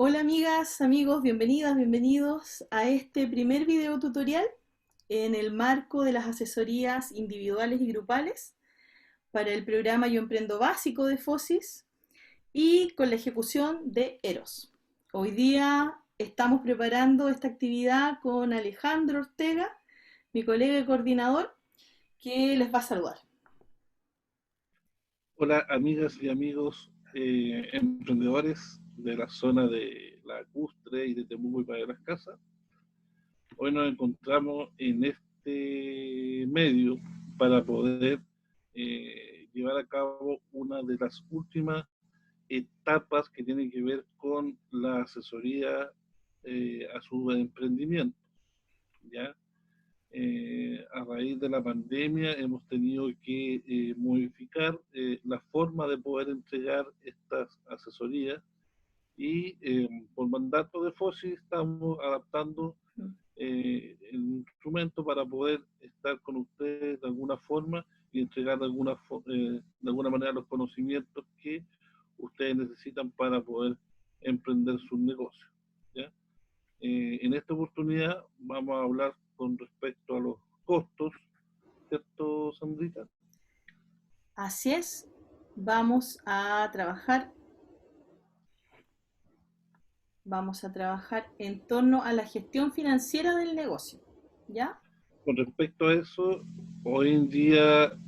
Hola amigas, amigos, bienvenidas, bienvenidos a este primer video tutorial en el marco de las asesorías individuales y grupales para el programa Yo Emprendo Básico de FOSIS y con la ejecución de EROS. Hoy día estamos preparando esta actividad con Alejandro Ortega, mi colega y coordinador, que les va a saludar. Hola amigas y amigos emprendedores de la zona de Lacustre y de Temuco y Padre Las Casas. Hoy nos encontramos en este medio para poder llevar a cabo una de las últimas etapas que tienen que ver con la asesoría a su emprendimiento, ¿ya? A raíz de la pandemia hemos tenido que modificar la forma de poder entregar estas asesorías y por mandato de FOSI estamos adaptando el instrumento para poder estar con ustedes de alguna forma y entregar de alguna manera los conocimientos que ustedes necesitan para poder emprender sus negocios, ¿ya? En esta oportunidad vamos a hablar con respecto a los costos, ¿cierto, Sandrita? Así es, vamos a trabajar en torno a la gestión financiera del negocio, ¿ya? Con respecto a eso, hoy en día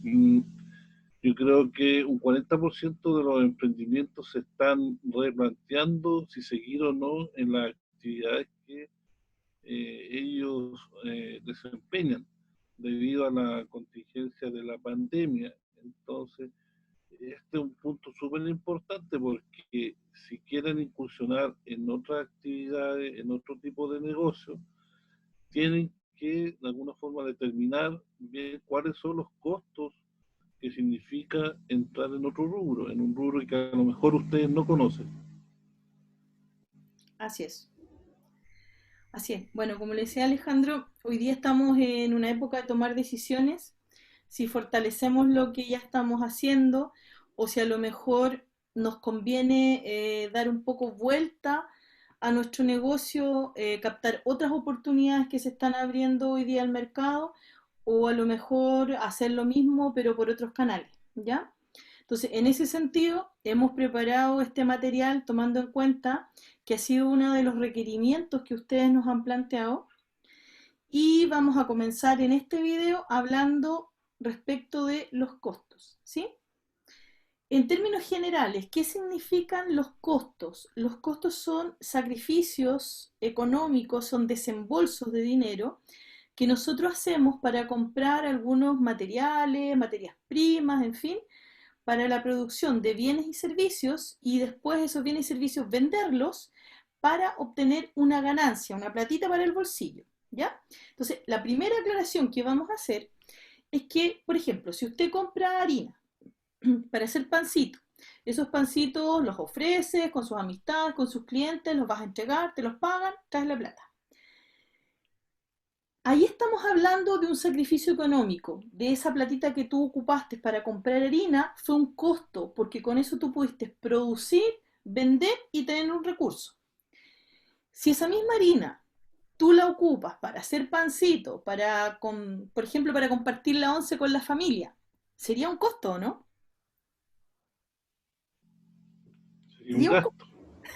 yo creo que un 40% de los emprendimientos se están replanteando si seguir o no en las actividades que ellos desempeñan debido a la contingencia de la pandemia. Entonces, este es un punto súper importante porque si quieren incursionar en otras actividades, en otro tipo de negocio, tienen que de alguna forma determinar bien cuáles son los costos que significa entrar en otro rubro, en un rubro que a lo mejor ustedes no conocen. Así es. Así es. Bueno, como le decía Alejandro, hoy día estamos en una época de tomar decisiones, si fortalecemos lo que ya estamos haciendo o si a lo mejor nos conviene dar un poco vuelta a nuestro negocio, captar otras oportunidades que se están abriendo hoy día al mercado o a lo mejor hacer lo mismo pero por otros canales, ¿ya? Entonces, en ese sentido, hemos preparado este material tomando en cuenta que ha sido uno de los requerimientos que ustedes nos han planteado y vamos a comenzar en este video hablando respecto de los costos, ¿sí? En términos generales, ¿qué significan los costos? Los costos son sacrificios económicos, son desembolsos de dinero que nosotros hacemos para comprar algunos materiales, materias primas, en fin, para la producción de bienes y servicios y después esos bienes y servicios venderlos para obtener una ganancia, una platita para el bolsillo, ¿ya? Entonces, la primera aclaración que vamos a hacer es que, por ejemplo, si usted compra harina para hacer pancito, esos pancitos los ofreces con sus amistades, con sus clientes, los vas a entregar, te los pagan, traes la plata. Ahí estamos hablando de un sacrificio económico, de esa platita que tú ocupaste para comprar harina, fue un costo, porque con eso tú pudiste producir, vender y tener un recurso. Si esa misma harina tú la ocupas para hacer pancito, por ejemplo, para compartir la once con la familia, sería un costo, ¿no? Sería un Sería un costo.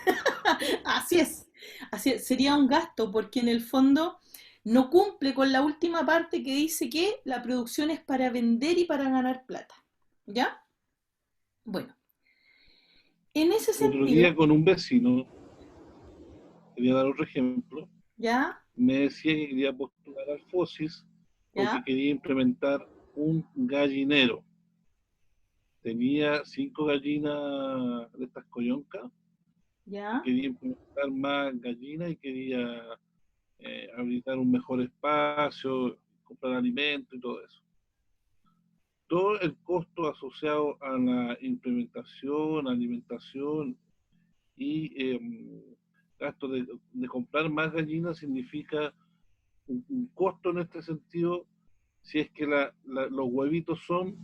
gasto. Así es, así es, sería un gasto porque en el fondo no cumple con la última parte que dice que la producción es para vender y para ganar plata. ¿Ya? Bueno, en ese El otro sentido, día con un vecino, quería dar otro ejemplo, ¿ya? me decía que quería postular al FOSIS porque ¿Ya? quería implementar un gallinero. Tenía 5 gallinas de estas coyoncas y ¿Ya? quería implementar más gallinas y quería habilitar un mejor espacio, comprar alimento y todo eso. Todo el costo asociado a la implementación, alimentación y gasto de comprar más gallinas significa un costo en este sentido si es que los huevitos son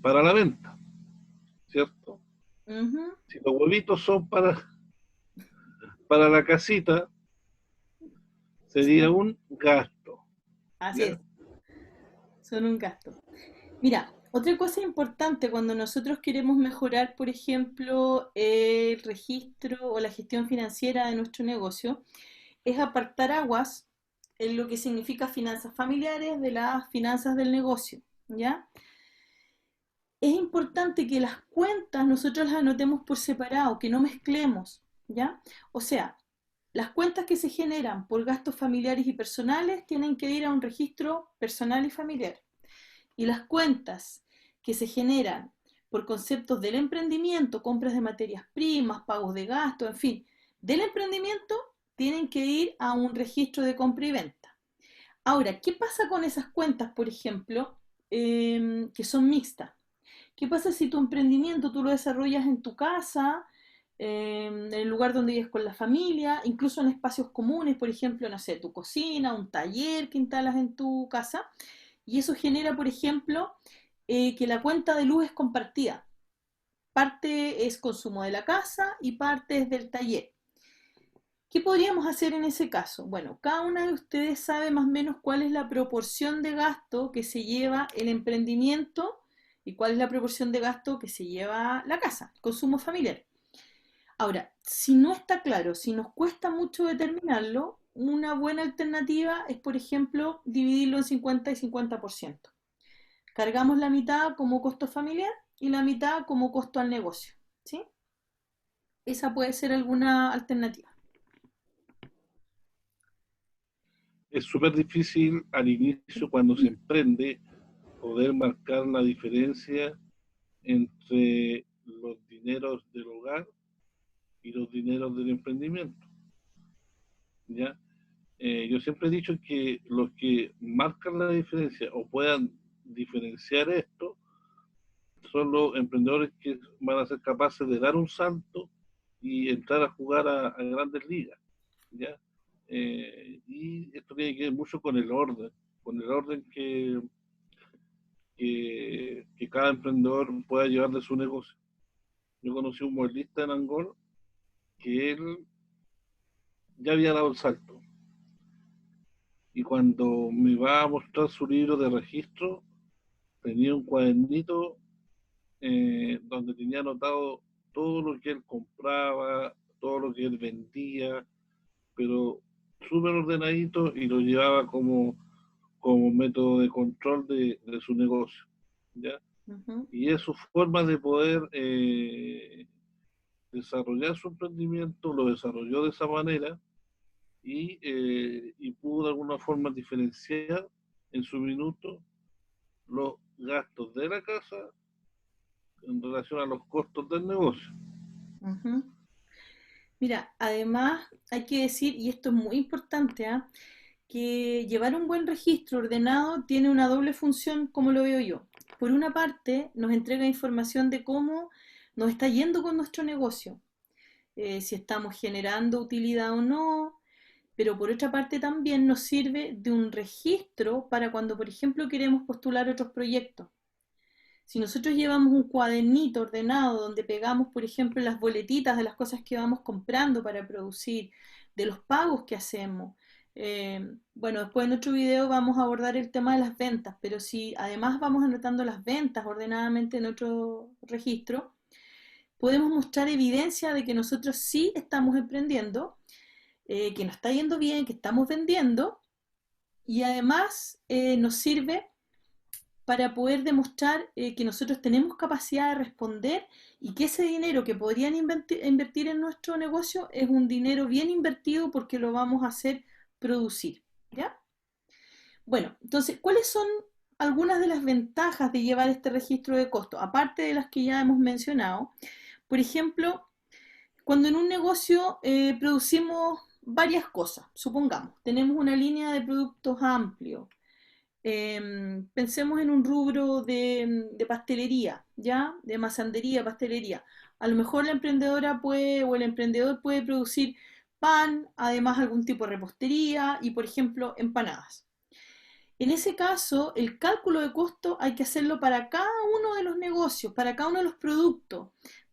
para la venta, ¿cierto? Ujú. Si los huevitos son para la casita sería Sí, un gasto, así ¿ya? es, son un gasto. Mira, otra cosa importante cuando nosotros queremos mejorar, por ejemplo, el registro o la gestión financiera de nuestro negocio, es apartar aguas en lo que significa finanzas familiares de las finanzas del negocio, ¿ya? Es importante que las cuentas nosotros las anotemos por separado, que no mezclemos, ¿ya? O sea, las cuentas que se generan por gastos familiares y personales tienen que ir a un registro personal y familiar. Y las cuentas que se generan por conceptos del emprendimiento, compras de materias primas, pagos de gastos, en fin, del emprendimiento, tienen que ir a un registro de compra y venta. Ahora, ¿qué pasa con esas cuentas, por ejemplo, que son mixtas? ¿Qué pasa si tu emprendimiento tú lo desarrollas en tu casa, en el lugar donde vives con la familia, incluso en espacios comunes, por ejemplo, no sé, tu cocina, un taller que instalas en tu casa, y eso genera, por ejemplo, que la cuenta de luz es compartida. Parte es consumo de la casa y parte es del taller. ¿Qué podríamos hacer en ese caso? Bueno, cada una de ustedes sabe más o menos cuál es la proporción de gasto que se lleva el emprendimiento y cuál es la proporción de gasto que se lleva la casa, el consumo familiar. Ahora, si no está claro, si nos cuesta mucho determinarlo, una buena alternativa es, por ejemplo, dividirlo en 50 y 50%. Cargamos la mitad como costo familiar y la mitad como costo al negocio, ¿sí? Esa puede ser alguna alternativa. Es súper difícil al inicio cuando se emprende poder marcar la diferencia entre los dineros del hogar y los dineros del emprendimiento, ¿ya? Yo siempre he dicho que los que marcan la diferencia o puedan diferenciar esto son los emprendedores que van a ser capaces de dar un salto y entrar a jugar a grandes ligas, ¿ya? Y esto tiene que ver mucho con el orden que cada emprendedor pueda llevar de su negocio. Yo conocí un mueblista en Angol que él ya había dado el salto. Y cuando me va a mostrar su libro de registro, tenía un cuadernito donde tenía anotado todo lo que él compraba, todo lo que él vendía, pero súper ordenadito y lo llevaba como método de control de su negocio, ¿ya? Ujú. Y es su forma de poder desarrollar su emprendimiento, lo desarrolló de esa manera y pudo de alguna forma diferenciar en su minuto los gastos de la casa en relación a los costos del negocio. Ujú. Mira, además hay que decir, y esto es muy importante, ¿ah? Que llevar un buen registro ordenado tiene una doble función, como lo veo yo. Por una parte, nos entrega información de cómo nos está yendo con nuestro negocio, si estamos generando utilidad o no, pero por otra parte también nos sirve de un registro para cuando, por ejemplo, queremos postular otros proyectos. Si nosotros llevamos un cuadernito ordenado donde pegamos, por ejemplo, las boletitas de las cosas que vamos comprando para producir, de los pagos que hacemos, bueno, después en otro video vamos a abordar el tema de las ventas, pero si además vamos anotando las ventas ordenadamente en otro registro, podemos mostrar evidencia de que nosotros sí estamos emprendiendo, que nos está yendo bien, que estamos vendiendo y además nos sirve para poder demostrar que nosotros tenemos capacidad de responder y que ese dinero que podrían invertir en nuestro negocio es un dinero bien invertido porque lo vamos a hacer producir, ¿ya? Bueno, entonces, ¿cuáles son algunas de las ventajas de llevar este registro de costos? Aparte de las que ya hemos mencionado, por ejemplo, cuando en un negocio producimos varias cosas, supongamos, tenemos una línea de productos amplio, pensemos en un rubro de pastelería, ¿ya? De masandería, pastelería. A lo mejor la emprendedora puede o el emprendedor puede producir pan, además algún tipo de repostería y, por ejemplo, empanadas. En ese caso, el cálculo de costo hay que hacerlo para cada uno de los negocios, para cada uno de los productos,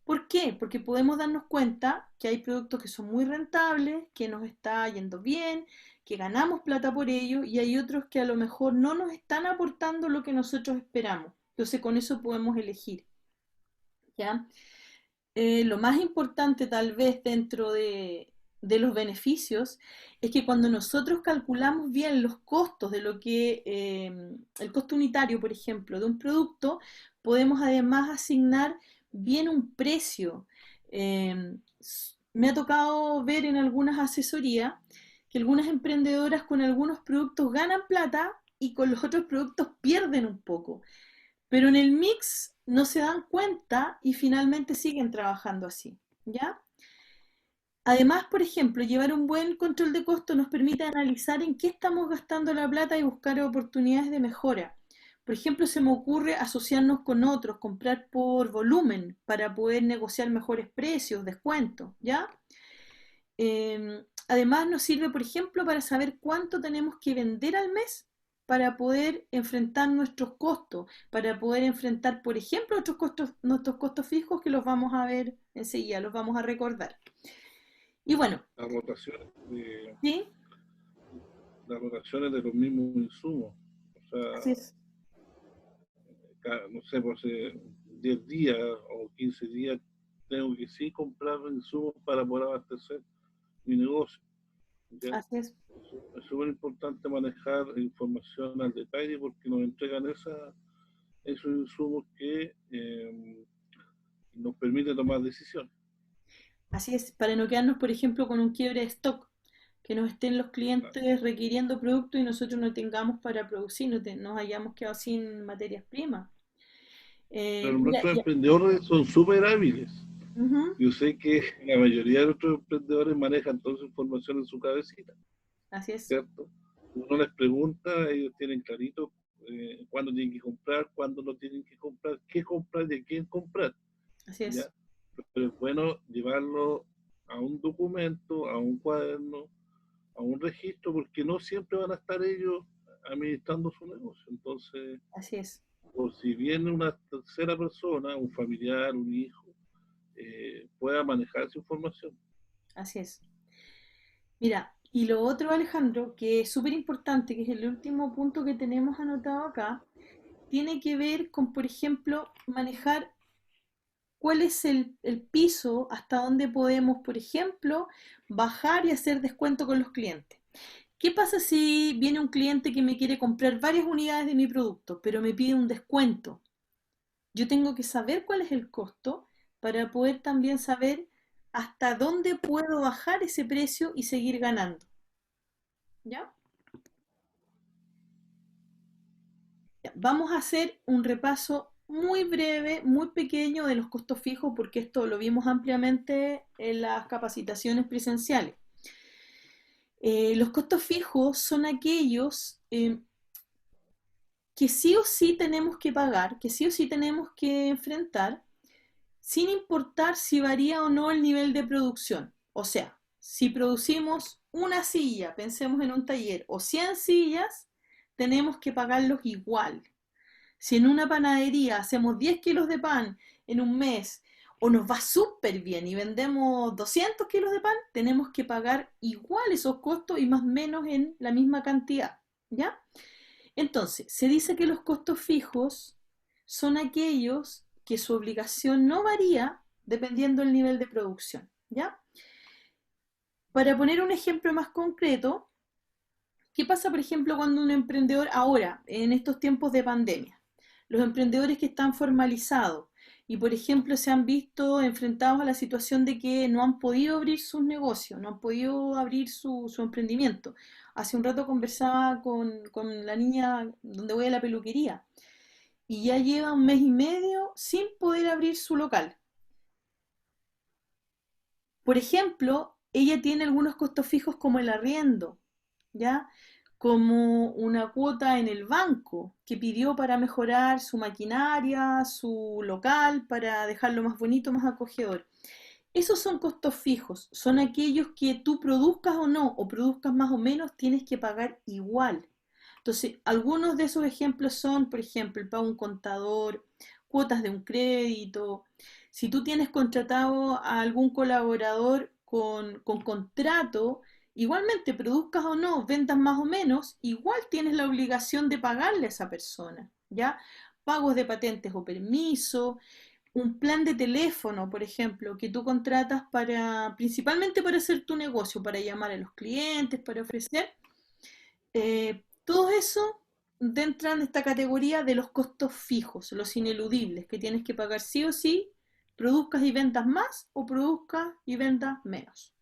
¿Por qué? Porque podemos darnos cuenta que hay productos que son muy rentables, que nos está yendo bien, que ganamos plata por ello, y hay otros que a lo mejor no nos están aportando lo que nosotros esperamos. Entonces con eso podemos elegir, ¿ya? Lo más importante tal vez dentro de los beneficios es que cuando nosotros calculamos bien los costos de lo que, el costo unitario, por ejemplo, de un producto, podemos además asignar bien un precio. Me ha tocado ver en algunas asesorías que algunas emprendedoras con algunos productos ganan plata y con los otros productos pierden un poco. Pero en el mix no se dan cuenta y finalmente siguen trabajando así, ¿ya? Además, por ejemplo, llevar un buen control de costo nos permite analizar en qué estamos gastando la plata y buscar oportunidades de mejora. Por ejemplo, se me ocurre asociarnos con otros, comprar por volumen para poder negociar mejores precios, descuentos, ¿ya? Además, nos sirve, por ejemplo, para saber cuánto tenemos que vender al mes para poder enfrentar nuestros costos, para poder enfrentar, por ejemplo, nuestros costos fijos que los vamos a ver enseguida, los vamos a recordar. Y bueno, Las rotaciones de, ¿sí? las rotaciones de los mismos insumos. O Así sea, es, no sé, pues 10 días o 15 días tengo que sí comprar insumos para poder abastecer mi negocio. ¿Ya? así es, Es súper importante manejar información al detalle porque nos entregan esos insumos que nos permiten tomar decisiones. así es, para no quedarnos, por ejemplo, con un quiebre de stock, que nos estén los Claro. clientes requiriendo productos y nosotros no tengamos para producir, nos hayamos quedado sin materias primas. Pero Mira, nuestros ya, emprendedores son súper hábiles. ujú, Yo sé que la mayoría de nuestros emprendedores manejan toda su información en su cabecita, así es, ¿cierto? Uno les pregunta, ellos tienen clarito cuándo tienen que comprar, cuándo no tienen que comprar, qué comprar y a quién comprar, así ¿ya? es, Pero es bueno llevarlo a un documento, a un cuaderno, a un registro, porque no siempre van a estar ellos administrando su negocio. Entonces, así es, por si viene una tercera persona, un familiar, un hijo, pueda manejar esa información. así es. Mira, y lo otro, Alejandro, que es súper importante, que es el último punto que tenemos anotado acá, tiene que ver con, por ejemplo, manejar cuál es el piso hasta donde podemos, por ejemplo, bajar y hacer descuento con los clientes. ¿Qué pasa si viene un cliente que me quiere comprar varias unidades de mi producto, pero me pide un descuento? Yo tengo que saber cuál es el costo para poder también saber hasta dónde puedo bajar ese precio y seguir ganando. ¿Ya? Ya, vamos a hacer un repaso muy breve, muy pequeño de los costos fijos, porque esto lo vimos ampliamente en las capacitaciones presenciales. Los costos fijos son aquellos que sí o sí tenemos que pagar, que sí o sí tenemos que enfrentar, sin importar si varía o no el nivel de producción. O sea, si producimos una silla, pensemos en un taller, o 100 sillas, tenemos que pagarlos igual. Si en una panadería hacemos 10 kilos de pan en un mes o nos va súper bien y vendemos 200 kilos de pan, tenemos que pagar igual esos costos y más o menos en la misma cantidad, ¿ya? Entonces, se dice que los costos fijos son aquellos que su obligación no varía dependiendo del nivel de producción, ¿ya? Para poner un ejemplo más concreto, ¿qué pasa, por ejemplo, cuando un emprendedor ahora, en estos tiempos de pandemia? Los emprendedores que están formalizados y, por ejemplo, se han visto enfrentados a la situación de que no han podido abrir sus negocios, no han podido abrir su emprendimiento. Hace un rato conversaba con la niña donde voy a la peluquería y ya lleva un mes y medio sin poder abrir su local. Por ejemplo, ella tiene algunos costos fijos como el arriendo, ¿ya? Como una cuota en el banco que pidió para mejorar su maquinaria, su local, para dejarlo más bonito, más acogedor. Esos son costos fijos, son aquellos que tú produzcas o no, o produzcas más o menos, tienes que pagar igual. Entonces, algunos de esos ejemplos son, por ejemplo, el pago de un contador, cuotas de un crédito. Si tú tienes contratado a algún colaborador con contrato, igualmente produzcas o no, vendas más o menos, igual tienes la obligación de pagarle a esa persona, ¿ya? Pagos de patentes o permisos, un plan de teléfono, por ejemplo, que tú contratas principalmente para hacer tu negocio, para llamar a los clientes, para ofrecer, todo eso entra en esta categoría de los costos fijos, los ineludibles, que tienes que pagar sí o sí, produzcas y vendas más o produzcas y vendas menos.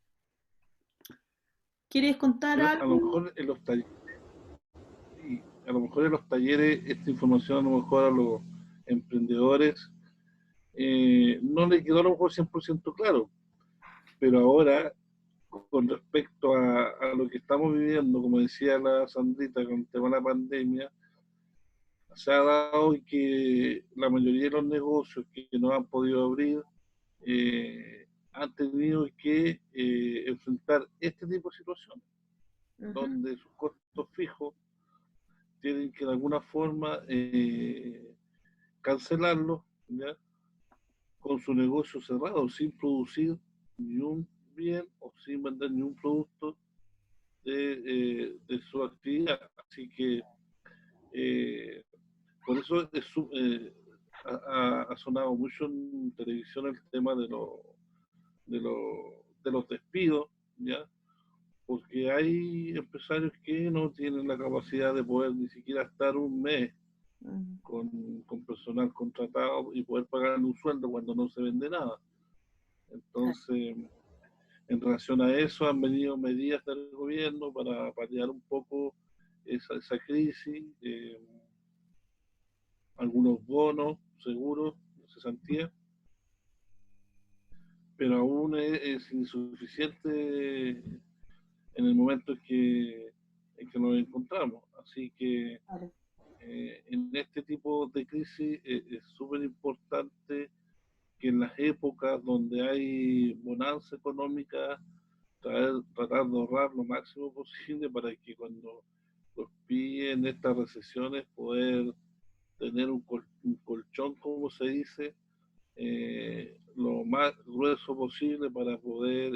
¿Quieres contar Pero a lo algo? mejor en los talleres, a lo mejor en los talleres esta información a lo mejor a los emprendedores no les quedó a lo mejor 100% claro, pero ahora con respecto a lo que estamos viviendo, como decía la Sandrita, con el tema de la pandemia, se ha dado que la mayoría de los negocios que no han podido abrir han tenido que enfrentar este tipo de situaciones, Ujú. donde sus costos fijos tienen que de alguna forma cancelarlos, ¿ya? Con su negocio cerrado, sin producir ni un bien o sin vender ni un producto de su actividad. Así que eh, por eso ha sonado mucho en televisión el tema de, de los despidos, ¿ya? Porque hay empresarios que no tienen la capacidad de poder ni siquiera estar un mes Mm. con personal contratado y poder pagarle un sueldo cuando no se vende nada. Claro. Entonces, en relación a eso han venido medidas del gobierno para paliar un poco esa crisis, algunos bonos, seguros, cesantía, pero aún es insuficiente en el momento en que nos encontramos. Así que Claro. en este tipo de crisis es súper importante que en las épocas donde hay bonanza económica, tratar de ahorrar lo máximo posible para que cuando los pillen estas recesiones poder tener un colchón, como se dice, lo más grueso posible para poder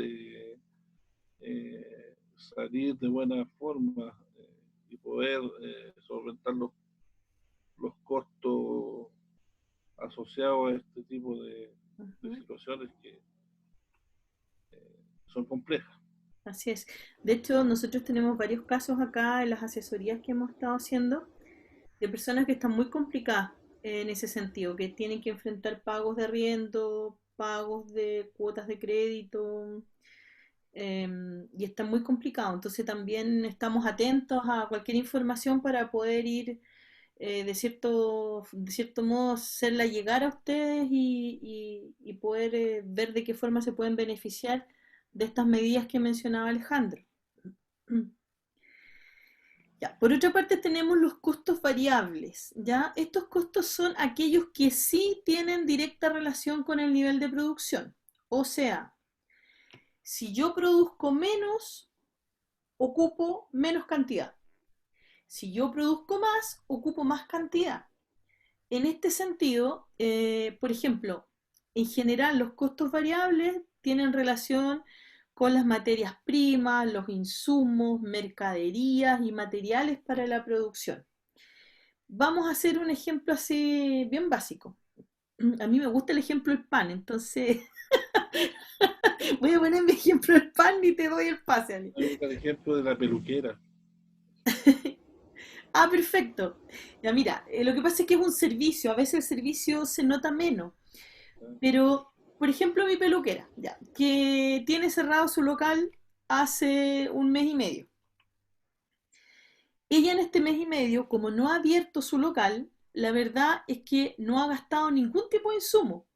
salir de buena forma y poder solventar los costos asociados a este tipo de Ujú. situaciones que son complejas. Así es. De hecho, nosotros tenemos varios casos acá en las asesorías que hemos estado haciendo de personas que están muy complicadas en ese sentido, que tienen que enfrentar pagos de arriendo, pagos de cuotas de crédito, y está muy complicado. Entonces también estamos atentos a cualquier información para poder ir de cierto modo, hacerla llegar a ustedes y poder ver de qué forma se pueden beneficiar de estas medidas que mencionaba Alejandro. Ya, por otra parte tenemos los costos variables, ¿ya? Estos costos son aquellos que sí tienen directa relación con el nivel de producción. O sea, si yo produzco menos, ocupo menos cantidad. Si yo produzco más, ocupo más cantidad. En este sentido, por ejemplo, en general los costos variables tienen relación con las materias primas, los insumos, mercaderías y materiales para la producción. Vamos a hacer un ejemplo así bien básico. A mí me gusta el ejemplo del pan, entonces voy a poner mi ejemplo del pan y te doy el pase, Ale. El ejemplo de la peluquera. Ah, perfecto. Ya mira, lo que pasa es que es un servicio, a veces el servicio se nota menos, pero por ejemplo mi peluquera, ya, que tiene cerrado su local hace un mes y medio. Ella en este mes y medio, como no ha abierto su local, la verdad es que no ha gastado ningún tipo de insumo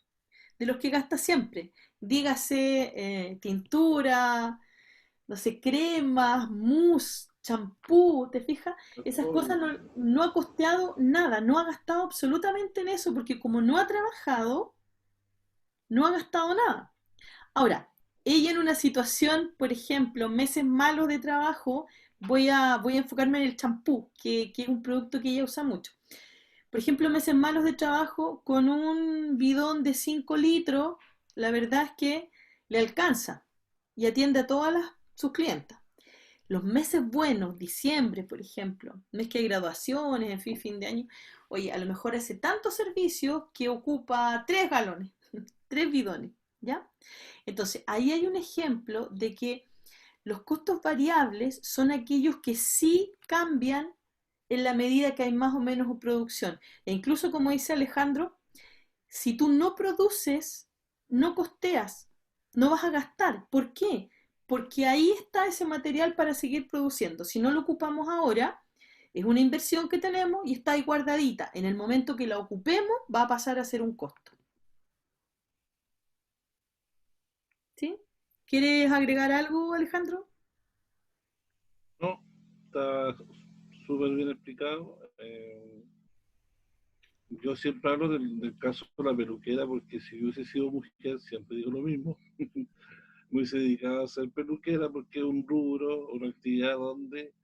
de los que gasta siempre. Dígase tintura, no sé, cremas, mousse, champú, ¿te fijas? Esas cosas no ha costeado nada, no ha gastado absolutamente en eso, porque como no ha trabajado, no ha gastado nada. Ahora, ella en una situación, por ejemplo, meses malos de trabajo, voy a enfocarme en el champú, que es un producto que ella usa mucho. Por ejemplo, meses malos de trabajo con un bidón de 5 litros, la verdad es que le alcanza y atiende a sus clientas. Los meses buenos, diciembre, por ejemplo, mes que hay graduaciones, en fin de año, oye, a lo mejor hace tantos servicios que ocupa 3 galones, 3 bidones, ¿ya? Entonces, ahí hay un ejemplo de que los costos variables son aquellos que sí cambian en la medida que hay más o menos producción. E incluso, como dice Alejandro, si tú no produces, no costeas, no vas a gastar. ¿Por qué? Porque ahí está ese material para seguir produciendo. Si no lo ocupamos ahora, es una inversión que tenemos y está ahí guardadita. En el momento que la ocupemos, va a pasar a ser un costo. ¿Sí? ¿Quieres agregar algo, Alejandro? No, está súper bien explicado. Yo siempre hablo del caso de la peluquera porque si yo hubiese sido mujer, siempre digo lo mismo, me hubiese dedicado a ser peluquera porque es un rubro, una actividad donde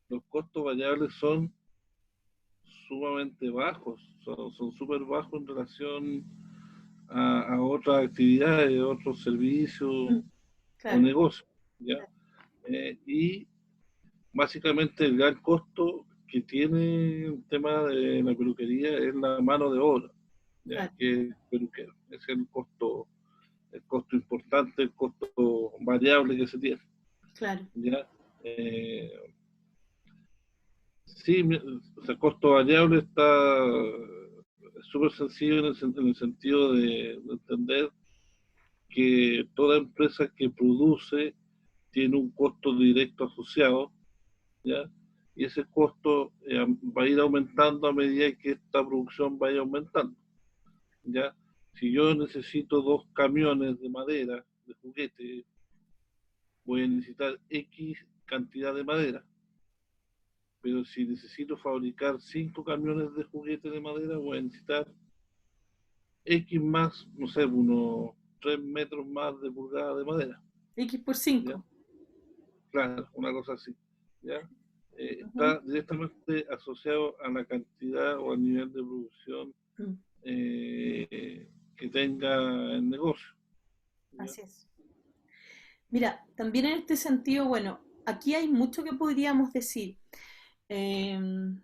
los costos variables son sumamente bajos, son súper bajos en relación a otras actividades, otros servicios Mm, o claro, negocios, ¿ya? Y básicamente el gran costo que tiene el tema de la peluquería es la mano de obra, ¿ya? claro, Que es peluquero. Es el costo importante, el costo variable que se tiene, claro. ¿ya? Sí, o sea, el costo variable está súper sencillo en el sentido de entender que toda empresa que produce tiene un costo directo asociado, ¿ya? Y ese costo va a ir aumentando a medida que esta producción vaya aumentando, ¿ya? Si yo necesito 2 camiones de madera, de juguete, voy a necesitar X cantidad de madera, pero si necesito fabricar 5 camiones de juguete de madera, voy a necesitar X más, no sé, unos 3 metros más de pulgada de madera, X por ¿ya? 5. Claro, una cosa así, ¿ya? Ujú. Está directamente asociado a la cantidad o al nivel de producción Mm, que tenga el negocio, ¿ya? así es. Mira, también en este sentido, bueno, aquí hay mucho que podríamos decir, em,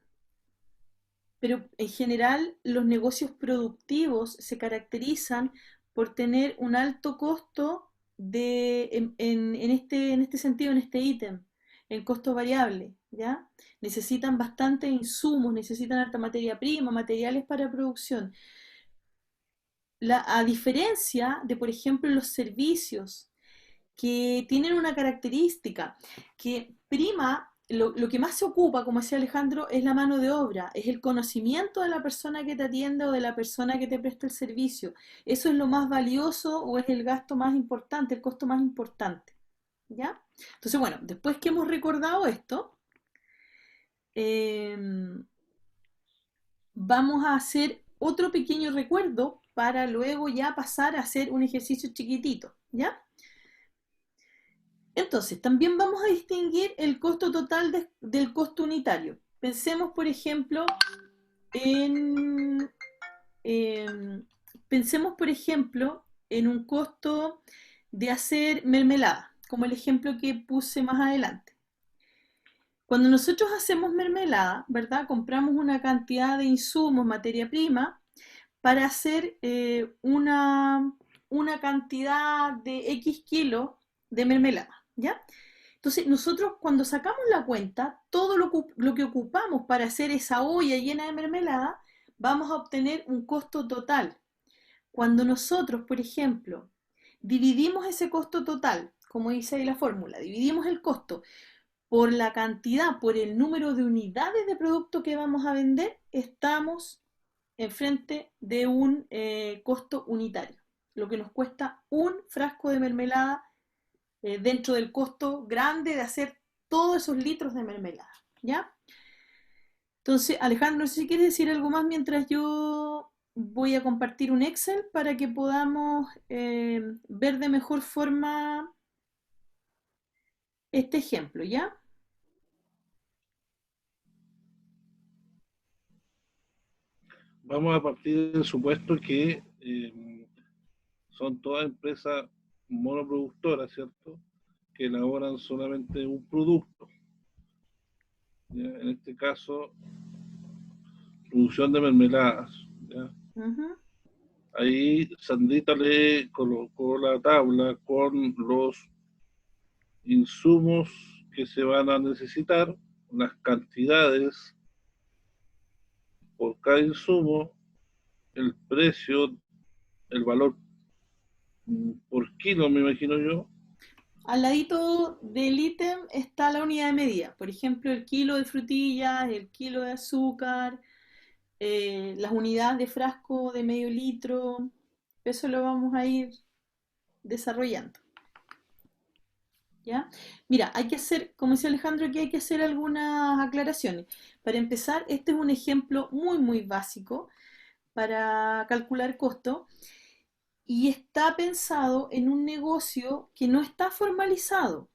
pero en general los negocios productivos se caracterizan por tener un alto costo en este sentido, en este ítem, en costo variable, ¿ya? Necesitan bastante insumos, necesitan alta materia prima, materiales para producción. A diferencia de, por ejemplo, los servicios, que tienen una característica que prima, lo que más se ocupa, como decía Alejandro, es la mano de obra, es el conocimiento de la persona que te atiende o de la persona que te presta el servicio. Eso es lo más valioso o es el gasto más importante, el costo más importante. ¿Ya? Entonces, bueno, después que hemos recordado esto, eh, vamos a hacer otro pequeño recuerdo para luego ya pasar a hacer un ejercicio chiquitito, ¿ya? Entonces, también vamos a distinguir el costo total del costo unitario. Pensemos, por ejemplo, en, em, pensemos, por ejemplo, en un costo de hacer mermelada, como el ejemplo que puse más adelante. Cuando nosotros hacemos mermelada, ¿verdad? Compramos una cantidad de insumos, materia prima, para hacer una cantidad de X kilos de mermelada, ¿ya? Entonces, nosotros cuando sacamos la cuenta, todo lo que ocupamos para hacer esa olla llena de mermelada, vamos a obtener un costo total. Cuando nosotros, por ejemplo, dividimos ese costo total, como dice ahí la fórmula, dividimos el costo por la cantidad, por el número de unidades de producto que vamos a vender, estamos enfrente de un costo unitario, lo que nos cuesta un frasco de mermelada dentro del costo grande de hacer todos esos litros de mermelada, ¿ya? Entonces, Alejandro, no sé si quieres decir algo más mientras yo voy a compartir un Excel para que podamos ver de mejor forma este ejemplo, ¿ya? vamos a partir del supuesto que son todas empresas monoproductoras, ¿cierto? Que elaboran solamente un producto. ¿Ya? En este caso, producción de mermeladas. ¿Ya? Ahí Sandrita le colocó la tabla con los insumos que se van a necesitar, las cantidades por cada insumo, el precio, el valor por kilo, me imagino yo. Al ladito del ítem está la unidad de medida. Por ejemplo, el kilo de frutillas, el kilo de azúcar, las unidades de frasco de medio litro. Eso lo vamos a ir desarrollando. ¿Ya? Mira, hay que hacer, como dice Alejandro, aquí hay que hacer algunas aclaraciones. Para empezar, este es un ejemplo muy básico para calcular costo y está pensado en un negocio que no está formalizado.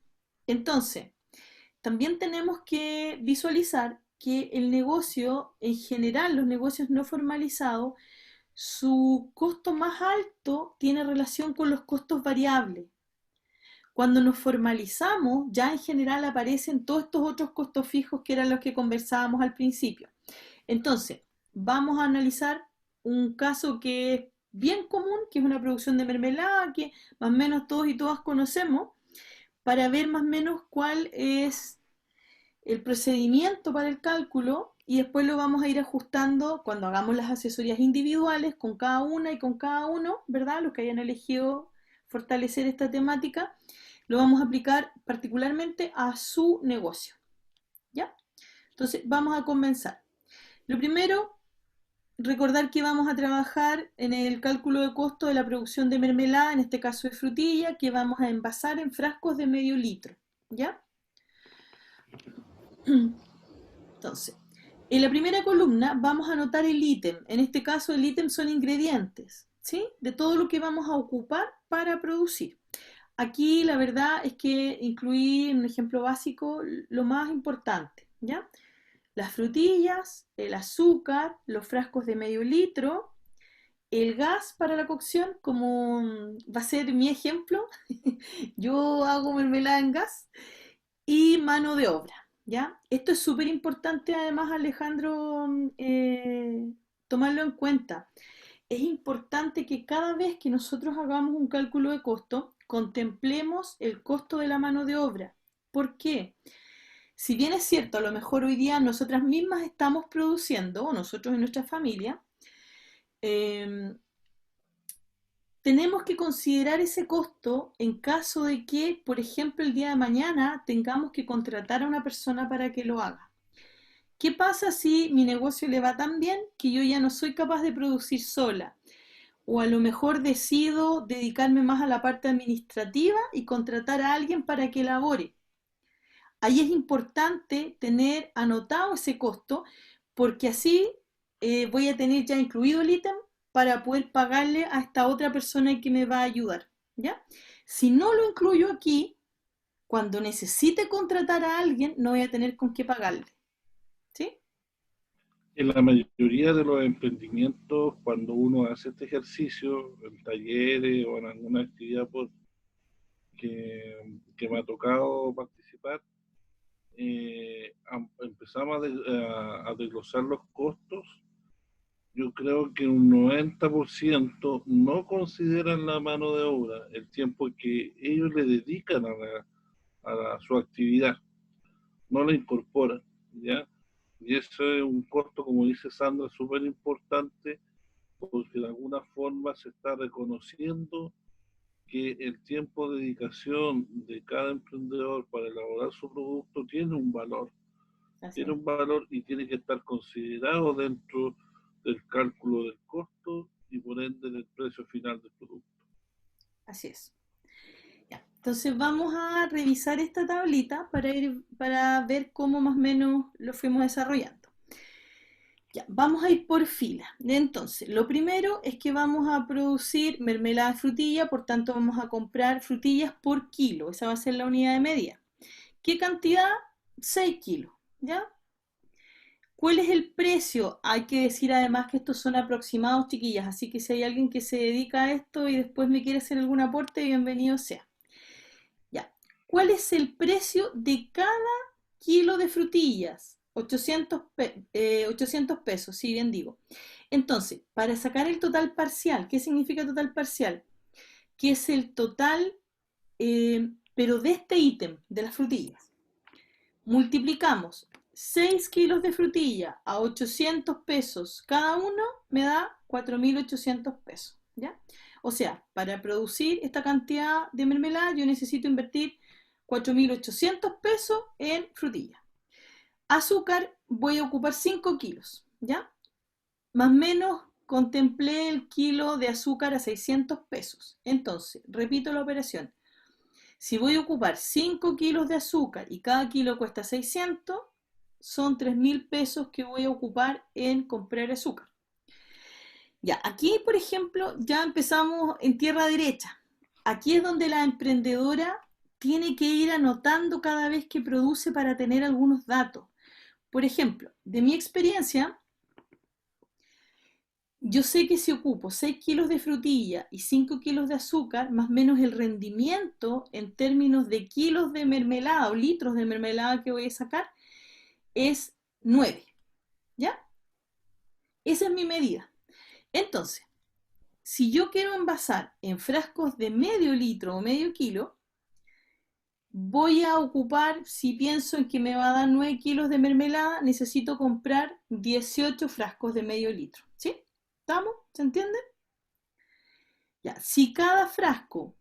Entonces, también tenemos que visualizar que el negocio, en general, los negocios no formalizados, su costo más alto tiene relación con los costos variables. Cuando nos formalizamos, ya en general aparecen todos estos otros costos fijos que eran los que conversábamos al principio. Entonces, vamos a analizar un caso que es bien común, que es una producción de mermelada, que más o menos todos y todas conocemos, para ver más o menos cuál es el procedimiento para el cálculo y después lo vamos a ir ajustando cuando hagamos las asesorías individuales con cada una y con cada uno, ¿verdad? Los que hayan elegido fortalecer esta temática, lo vamos a aplicar particularmente a su negocio, ¿ya? Entonces, vamos a comenzar. Lo primero, recordar que vamos a trabajar en el cálculo de costo de la producción de mermelada, en este caso de frutilla, que vamos a envasar en frascos de medio litro, ¿ya? Entonces, en la primera columna vamos a anotar el ítem. En este caso, el ítem son ingredientes, ¿sí? De todo lo que vamos a ocupar para producir. Aquí la verdad es que incluí en un ejemplo básico lo más importante, ¿ya? Las frutillas, el azúcar, los frascos de medio litro, el gas para la cocción, como va a ser mi ejemplo, yo hago mermelada en gas, y mano de obra, ¿ya? Esto es súper importante además, Alejandro, tomarlo en cuenta. Es importante que cada vez que nosotros hagamos un cálculo de costo, contemplemos el costo de la mano de obra. ¿Por qué? Si bien es cierto, a lo mejor hoy día nosotras mismas estamos produciendo, o nosotros en nuestra familia, eh, tenemos que considerar ese costo en caso de que, por ejemplo, el día de mañana tengamos que contratar a una persona para que lo haga. ¿Qué pasa si mi negocio le va tan bien que yo ya no soy capaz de producir sola? O a lo mejor decido dedicarme más a la parte administrativa y contratar a alguien para que elabore. Ahí es importante tener anotado ese costo porque así voy a tener ya incluido el ítem para poder pagarle a esta otra persona que me va a ayudar, ¿ya? Si no lo incluyo aquí, cuando necesite contratar a alguien, no voy a tener con qué pagarle, ¿sí? En la mayoría de los emprendimientos, cuando uno hace este ejercicio, en talleres o en alguna actividad que me ha tocado participar, empezamos a desglosar los costos. Yo creo que un 90% no consideran la mano de obra, el tiempo que ellos le dedican a su actividad, no la incorporan, ¿ya? Y eso es un costo, como dice Sandra, súper importante, porque de alguna forma se está reconociendo que el tiempo de dedicación de cada emprendedor para elaborar su producto Así tiene es. un valor y tiene que estar considerado dentro del cálculo del costo y por ende del precio final del producto. Así es. Ya. Entonces vamos a revisar esta tablita para ver cómo más o menos lo fuimos desarrollando. Ya, vamos a ir por fila. Entonces, lo primero es que vamos a producir mermelada de frutilla, por tanto vamos a comprar frutillas por kilo. Esa va a ser la unidad de medida. ¿Qué cantidad? 6 kilos, ¿ya? ¿Cuál es el precio? Hay que decir además que estos son aproximados, chiquillas, así que si hay alguien que se dedica a esto y después me quiere hacer algún aporte, bienvenido sea. Ya. ¿Cuál es el precio de cada kilo de frutillas? 800 pesos, sí, bien digo. Entonces, para sacar el total parcial, ¿qué significa total parcial? Que es el total, pero de este ítem, de las frutillas. Multiplicamos 6 kilos de frutilla a 800 pesos cada uno, me da 4.800 pesos, ¿ya? O sea, para producir esta cantidad de mermelada yo necesito invertir 4.800 pesos en frutilla. Azúcar voy a ocupar 5 kilos, ¿ya? Más o menos contemplé el kilo de azúcar a 600 pesos. Entonces, repito la operación. Si voy a ocupar 5 kilos de azúcar y cada kilo cuesta 600, son 3.000 pesos que voy a ocupar en comprar azúcar. Ya, aquí, por ejemplo, ya empezamos en tierra derecha. Aquí es donde la emprendedora tiene que ir anotando cada vez que produce para tener algunos datos. Por ejemplo, de mi experiencia, yo sé que si ocupo 6 kilos de frutilla y 5 kilos de azúcar, más o menos el rendimiento en términos de kilos de mermelada o litros de mermelada que voy a sacar es 9. ¿Ya? Esa es mi medida. Entonces, si yo quiero envasar en frascos de medio litro o medio kilo, voy a ocupar, si pienso en que me va a dar 9 kilos de mermelada, necesito comprar 18 frascos de medio litro. ¿Sí? ¿Estamos? ¿Se entiende? Ya, si cada frasco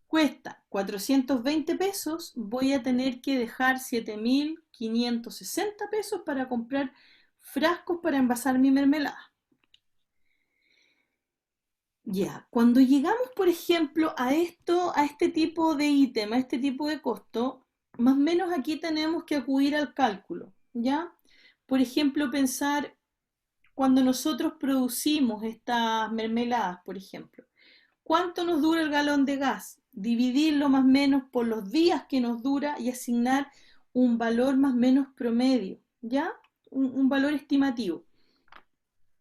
cuesta 420 pesos, voy a tener que dejar 7.560 pesos para comprar frascos para envasar mi mermelada. Ya, cuando llegamos, por ejemplo, a este tipo de ítem, a este tipo de costo, más o menos aquí tenemos que acudir al cálculo, ¿ya? Por ejemplo, pensar cuando nosotros producimos estas mermeladas, por ejemplo, ¿cuánto nos dura el galón de gas? Dividirlo más o menos por los días que nos dura y asignar un valor más o menos promedio, ¿ya? Un valor estimativo.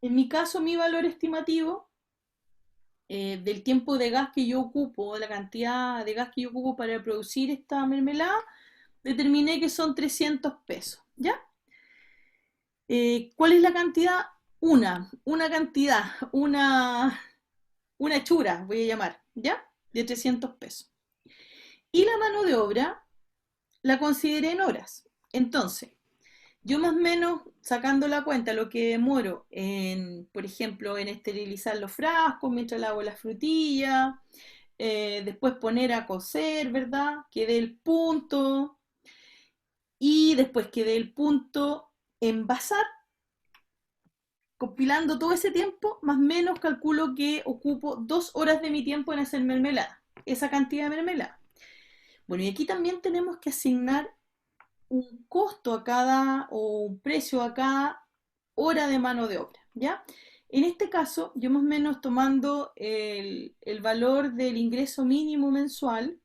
En mi caso, mi valor estimativo del tiempo de gas que yo ocupo, la cantidad de gas que yo ocupo para producir esta mermelada, determiné que son 300 pesos, ¿ya? ¿Cuál es la cantidad? Una cantidad, una chura, voy a llamar, ¿ya? De 300 pesos. Y la mano de obra la consideré en horas. Entonces, yo más o menos sacando la cuenta lo que demoro en, por ejemplo, en esterilizar los frascos mientras lavo las frutillas, después poner a cocer, ¿verdad? Que dé el punto y después que dé el punto envasar, compilando todo ese tiempo, más o menos calculo que ocupo 2 horas de mi tiempo en hacer mermelada, esa cantidad de mermelada. Bueno, y aquí también tenemos que asignar un costo a cada, o un precio a cada hora de mano de obra, ¿ya? En este caso, yo más o menos tomando el valor del ingreso mínimo mensual,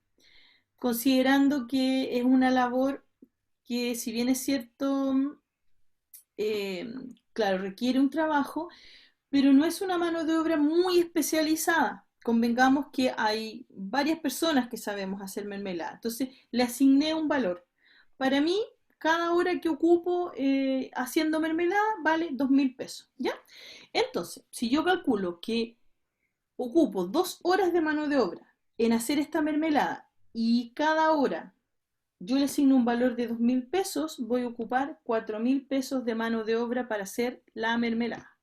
considerando que es una labor que, si bien es cierto, eh, claro, requiere un trabajo, pero no es una mano de obra muy especializada. Convengamos que hay varias personas que sabemos hacer mermelada. Entonces, le asigné un valor. Para mí, cada hora que ocupo haciendo mermelada vale 2.000 pesos, ¿ya? Entonces, si yo calculo que ocupo 2 horas de mano de obra en hacer esta mermelada y cada hora yo le asigno un valor de 2.000 pesos, voy a ocupar 4.000 pesos de mano de obra para hacer la mermelada.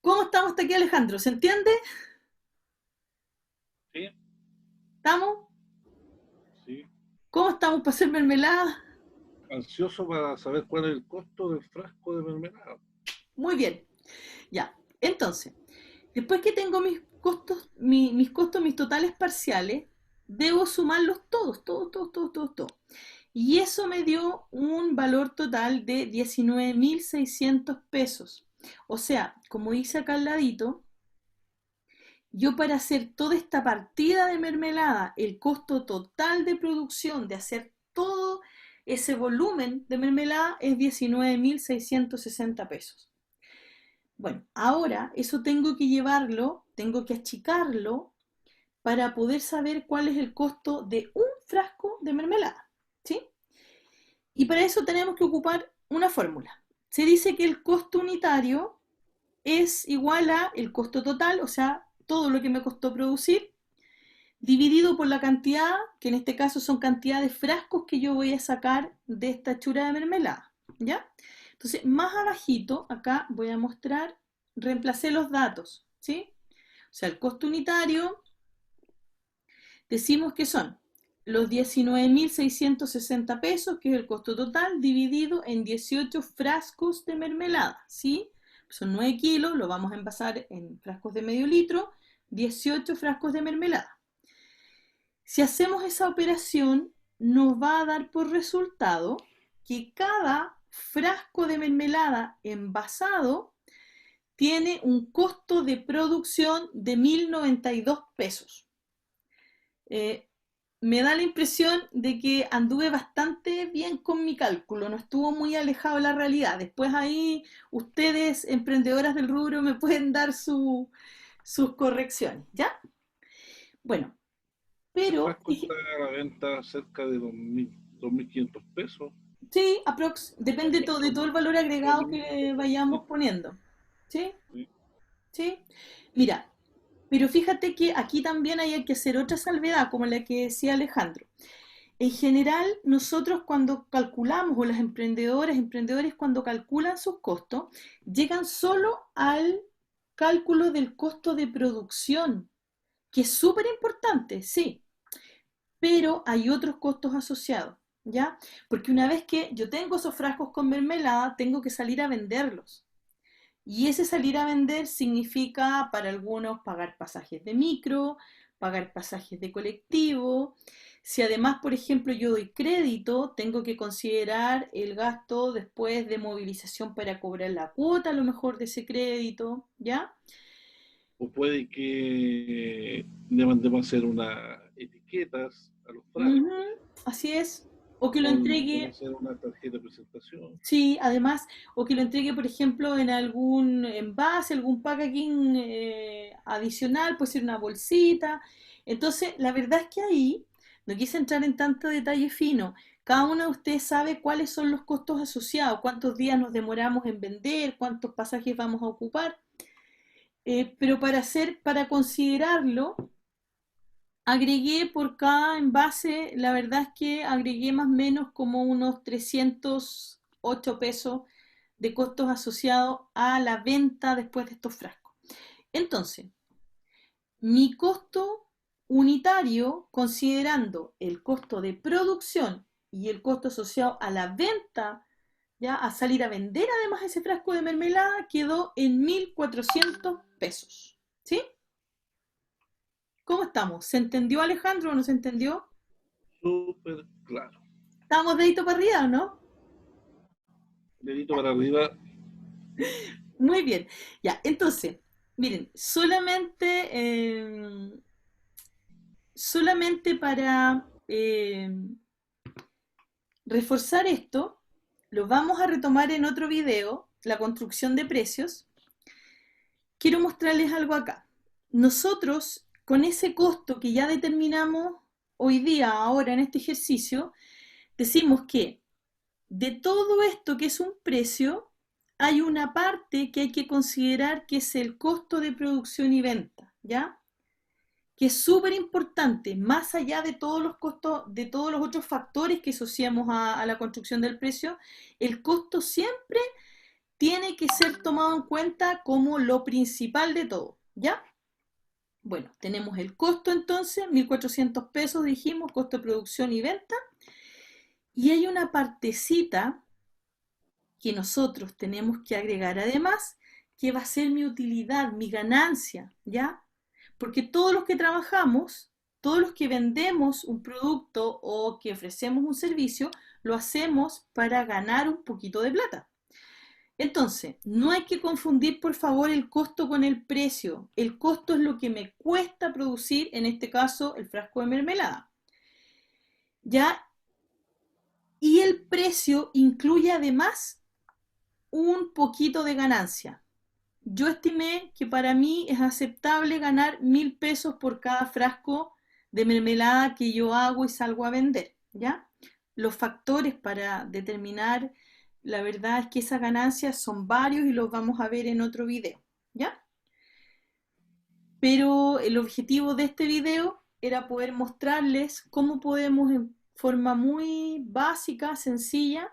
¿Cómo estamos hasta aquí, Alejandro? ¿Se entiende? Sí, ¿Estamos? sí. ¿Cómo estamos para hacer mermelada? Ansioso para saber cuál es el costo del frasco de mermelada. Muy bien. Ya. Entonces, después que tengo mis costos, mis costos, mis totales parciales, debo sumarlos todos, todos, todos, todos, todos, todos. Y eso me dio un valor total de 19.600 pesos. O sea, como dice acá al ladito, yo para hacer toda esta partida de mermelada, el costo total de producción, de hacer todo ese volumen de mermelada es 19.660 pesos. Bueno, ahora eso tengo que llevarlo, tengo que achicarlo para poder saber cuál es el costo de un frasco de mermelada, ¿sí? Y para eso tenemos que ocupar una fórmula. Se dice que el costo unitario es igual a el costo total, o sea, todo lo que me costó producir, dividido por la cantidad, que en este caso son cantidad de frascos que yo voy a sacar de esta hechura de mermelada, ¿ya? Entonces, más abajito, acá voy a mostrar, reemplacé los datos, ¿sí? O sea, el costo unitario, decimos que son los 19.660 pesos, que es el costo total, dividido en 18 frascos de mermelada, ¿sí? Son 9 kilos, lo vamos a envasar en frascos de medio litro, 18 frascos de mermelada. Si hacemos esa operación, nos va a dar por resultado que cada frasco de mermelada envasado tiene un costo de producción de 1.092 pesos. Me da la impresión de que anduve bastante bien con mi cálculo, no estuvo muy alejado de la realidad. Después ahí ustedes, emprendedoras del rubro, me pueden dar sus correcciones, ¿ya? Bueno, El pero frasco está a la venta cerca de 2.500 pesos. sí, aprox, depende de todo el valor agregado que vayamos Sí, poniendo. ¿Sí? sí. ¿Sí? Mira, pero fíjate que aquí también hay que hacer otra salvedad, como la que decía Alejandro. En general, nosotros cuando calculamos, o las emprendedoras, emprendedores cuando calculan sus costos, llegan solo al cálculo del costo de producción, que es súper importante, sí, pero hay otros costos asociados, ¿ya? Porque una vez que yo tengo esos frascos con mermelada, tengo que salir a venderlos. Y ese salir a vender significa para algunos pagar pasajes de micro, pagar pasajes de colectivo. Si además, por ejemplo, yo doy crédito, tengo que considerar el gasto después de movilización para cobrar la cuota, a lo mejor de ese crédito, ¿ya? O puede que le mandemos a hacer unas etiquetas a los Ujú, frascos, así es. O que lo con entregue. hacer una tarjeta de presentación. Sí, además, o que lo entregue, por ejemplo, en algún envase, algún packaging adicional, puede ser una bolsita. Entonces, la verdad es que ahí no quise entrar en tanto detalle fino. Cada uno de ustedes sabe cuáles son los costos asociados, cuántos días nos demoramos en vender, cuántos pasajes vamos a ocupar. Pero para considerarlo, agregué por cada envase, la verdad es que agregué más o menos como unos 308 pesos de costos asociados a la venta después de estos frascos. Entonces, mi costo unitario, considerando el costo de producción y el costo asociado a la venta, ya a salir a vender además ese frasco de mermelada, quedó en 1.400 pesos. ¿Sí? ¿Cómo estamos? ¿Se entendió, Alejandro, o no se entendió? Súper claro. Estamos dedito para arriba, ¿no? Dedito para arriba. Muy bien. Ya, entonces, miren, solamente para reforzar esto, lo vamos a retomar en otro video, la construcción de precios. Quiero mostrarles algo acá. Nosotros, con ese costo que ya determinamos hoy día, ahora en este ejercicio, decimos que de todo esto que es un precio, hay una parte que hay que considerar que es el costo de producción y venta, ¿ya? Que es súper importante, más allá de todos los costos, de todos los otros factores que asociamos a la construcción del precio, el costo siempre tiene que ser tomado en cuenta como lo principal de todo, ¿ya? Bueno, tenemos el costo entonces, 1.400 pesos dijimos, costo de producción y venta, y hay una partecita que nosotros tenemos que agregar además, que va a ser mi utilidad, mi ganancia, ¿ya? Porque todos los que trabajamos, todos los que vendemos un producto o que ofrecemos un servicio, lo hacemos para ganar un poquito de plata. Entonces, no hay que confundir, por favor, el costo con el precio. El costo es lo que me cuesta producir, en este caso, el frasco de mermelada. Ya, y el precio incluye además un poquito de ganancia. Yo estimé que para mí es aceptable ganar 1.000 pesos por cada frasco de mermelada que yo hago y salgo a vender, ¿ya? Los factores para determinar, la verdad es que esas ganancias son varios y los vamos a ver en otro video, ¿ya? Pero el objetivo de este video era poder mostrarles cómo podemos en forma muy básica, sencilla,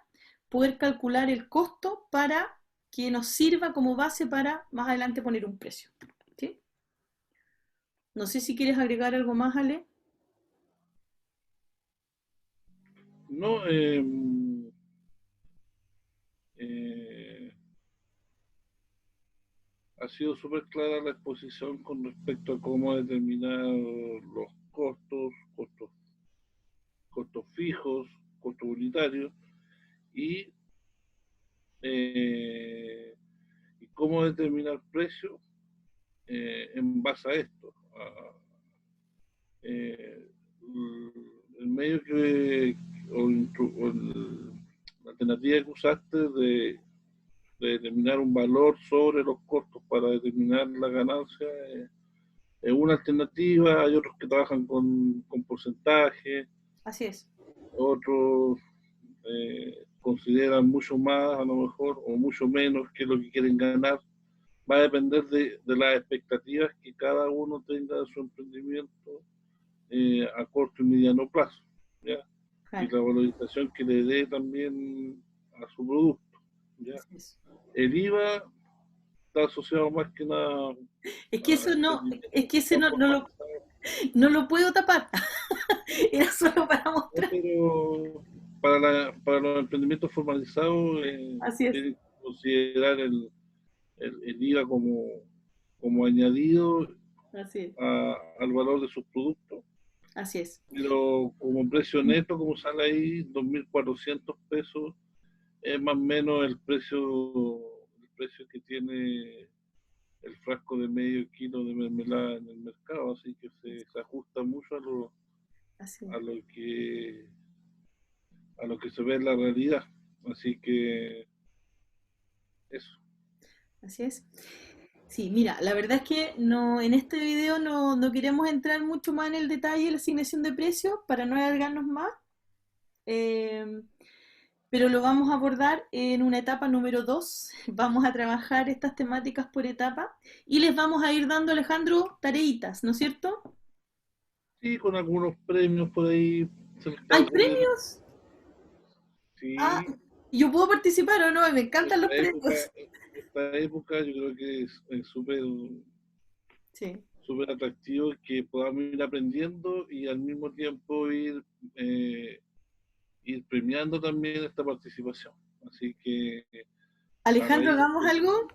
poder calcular el costo para que nos sirva como base para más adelante poner un precio. ¿Sí? No sé si quieres agregar algo más, Ale. No, eh, ha sido súper clara la exposición con respecto a cómo determinar los costos fijos, costos unitarios y, eh, y cómo determinar precios en base a esto. Eh, el medio la alternativa que usaste de determinar un valor sobre los costos para determinar la ganancia es una alternativa. Hay otros que trabajan con porcentaje, Así es. otros consideran mucho más a lo mejor o mucho menos que lo que quieren ganar. Va a depender de las expectativas que cada uno tenga de su emprendimiento a corto y mediano plazo, ¿ya? Y Claro. la valorización que le dé también a su producto, ¿ya? Así es. El IVA está asociado más que nada Es que a eso no, es emprendimientos que que ese están no, formalizados, no lo puedo tapar. Era solo para ¿no? mostrar. Pero para los emprendimientos formalizados Así es. tienen que considerar el IVA como añadido Así es. al valor de sus productos, Así es. pero como precio neto, como sale ahí, 2.400 pesos, es más o menos el precio que tiene el frasco de medio kilo de mermelada en el mercado, así que se ajusta mucho Así a es. lo que a lo que se ve en la realidad. Así que eso. Así es. Sí, mira, la verdad es que no, en este video no queremos entrar mucho más en el detalle de la asignación de precios para no alargarnos más, eh, pero lo vamos a abordar en una etapa número 2. Vamos a trabajar estas temáticas por etapa y les vamos a ir dando, Alejandro, tareitas, ¿no es cierto? Sí, con algunos premios por ahí se les puede ¿Hay ocurrir. premios? Ah, Sí, ¿yo puedo participar o no? Me encantan los esta época, premios. esta época yo creo que es Sí, súper atractivo que podamos ir aprendiendo y al mismo tiempo eh, ir premiando también esta participación. Así que a Alejandro, raíz de ¿hagamos este, algo?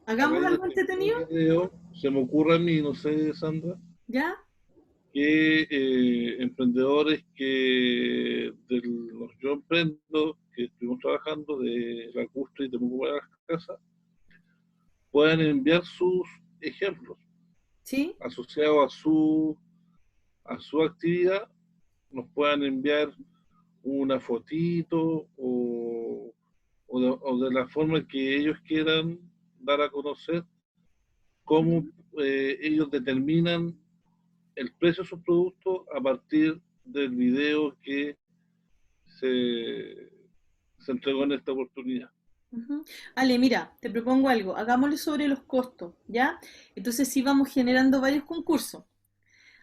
a ¿Hagamos raíz de algo este mismo entretenido? video, se me ocurre a mí, no sé, Sandra, ¿Ya? que emprendedores que de los Yo Emprendo, que estuvimos trabajando de Lacustre y de Temuco para las Casas, puedan enviar sus ejemplos ¿Sí? asociados a su actividad, nos puedan enviar una fotito o de la forma que ellos quieran dar a conocer cómo ellos determinan el precio de sus productos a partir del video que se, se entregó en esta oportunidad. Ujú. Ale, mira, te propongo algo. Hagámoslo sobre los costos, ¿ya? Entonces sí vamos generando varios concursos.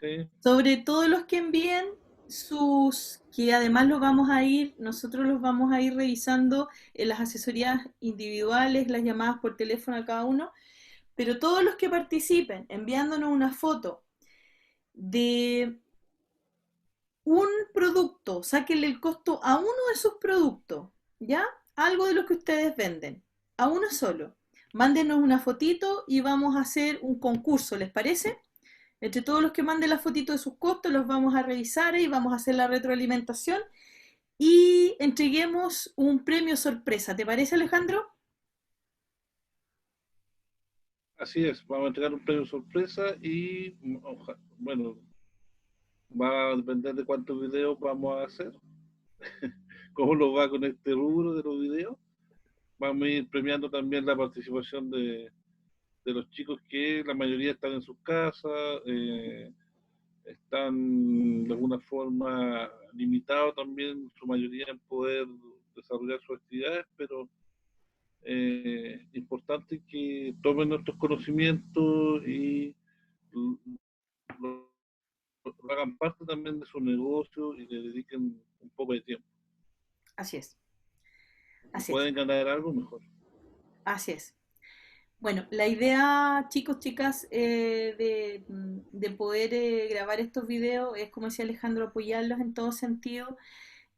¿Sí? Sobre todos los que envíen sus, que además los vamos a ir, nosotros los vamos a ir revisando en las asesorías individuales, las llamadas por teléfono a cada uno, pero todos los que participen enviándonos una foto de un producto, sáquenle el costo a uno de sus productos, ¿ya? Algo de lo que ustedes venden, a uno solo. Mándenos una fotito y vamos a hacer un concurso, ¿les parece? Entre todos los que manden la fotito de sus costos, los vamos a revisar y vamos a hacer la retroalimentación y entreguemos un premio sorpresa. ¿Te parece, Alejandro? Así es, vamos a entregar un premio sorpresa y, bueno, va a depender de cuántos videos vamos a hacer. cómo nos va con este rubro de los videos. Vamos a ir premiando también la participación de los chicos que la mayoría están en sus casas, están de alguna forma limitados también, su mayoría en poder desarrollar sus actividades, pero importante que tomen nuestros conocimientos y lo, lo hagan parte también de su negocio y le dediquen un poco de tiempo. Así es, Y así es, pueden ganar algo mejor. así es. Bueno, la idea, chicos, chicas, de poder grabar estos videos es, como decía Alejandro, apoyarlos en todo sentido.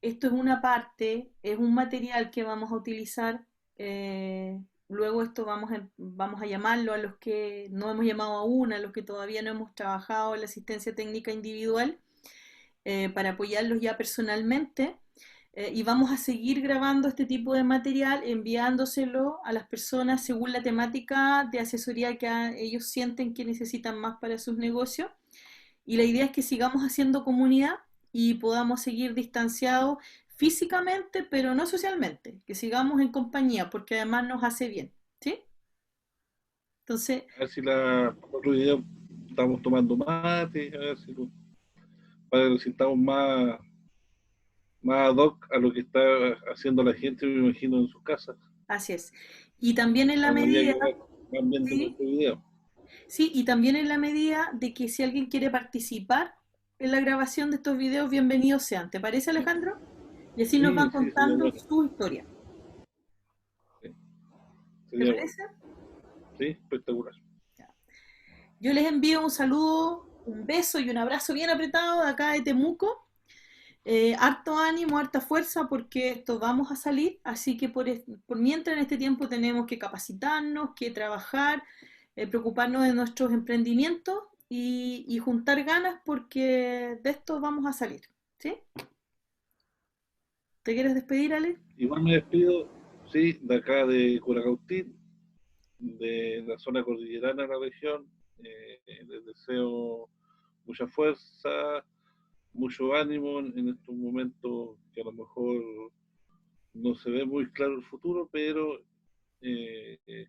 Esto es una parte, es un material que vamos a utilizar. Luego esto vamos a llamarlo a los que no hemos llamado aún, a los que todavía no hemos trabajado en la asistencia técnica individual, para apoyarlos ya personalmente. Y vamos a seguir grabando este tipo de material, enviándoselo a las personas según la temática de asesoría que ellos sienten que necesitan más para sus negocios. Y la idea es que sigamos haciendo comunidad y podamos seguir distanciados físicamente, pero no socialmente, que sigamos en compañía, porque además nos hace bien, ¿sí? Entonces, A ver si la otro video estamos tomando mate, a ver si para que nos sintamos más ad hoc a lo que está haciendo la gente, me imagino, en sus casas, así es. Y también en la a medida medida, que van viendo ¿sí? nuestro video. Sí, y también en la medida de que si alguien quiere participar en la grabación de estos videos, bienvenidos sean. ¿Te parece, Alejandro? Y así nos Sí, van sí, sería contando bueno. su historia. Sí, ¿Te sería bueno. parece? Sí, espectacular. Ya. Yo les envío un saludo, un beso y un abrazo bien apretado de acá de Temuco. Harto ánimo, harta fuerza porque esto vamos a salir, así que por mientras en este tiempo tenemos que capacitarnos, que trabajar, preocuparnos de nuestros emprendimientos y juntar ganas porque de esto vamos a salir. ¿Sí? ¿Te quieres despedir, Ale? Igual me despido, sí, de acá de Curacautín, de la zona cordillerana de la región. Les deseo mucha fuerza, mucho ánimo en estos momentos que a lo mejor no se ve muy claro el futuro, pero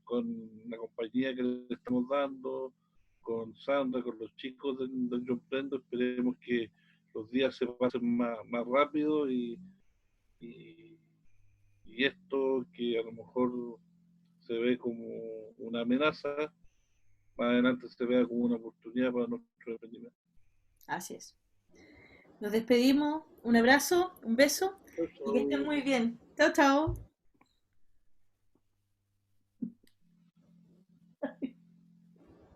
con la compañía que le estamos dando, con Sandra, con los chicos del Yo Emprendo, esperemos que los días se pasen más rápido y, y esto que a lo mejor se ve como una amenaza, más adelante se vea como una oportunidad para nuestro emprendimiento. Así es. Nos despedimos. Un abrazo, un beso Chau, y que estén chau. muy bien. Chao, chao.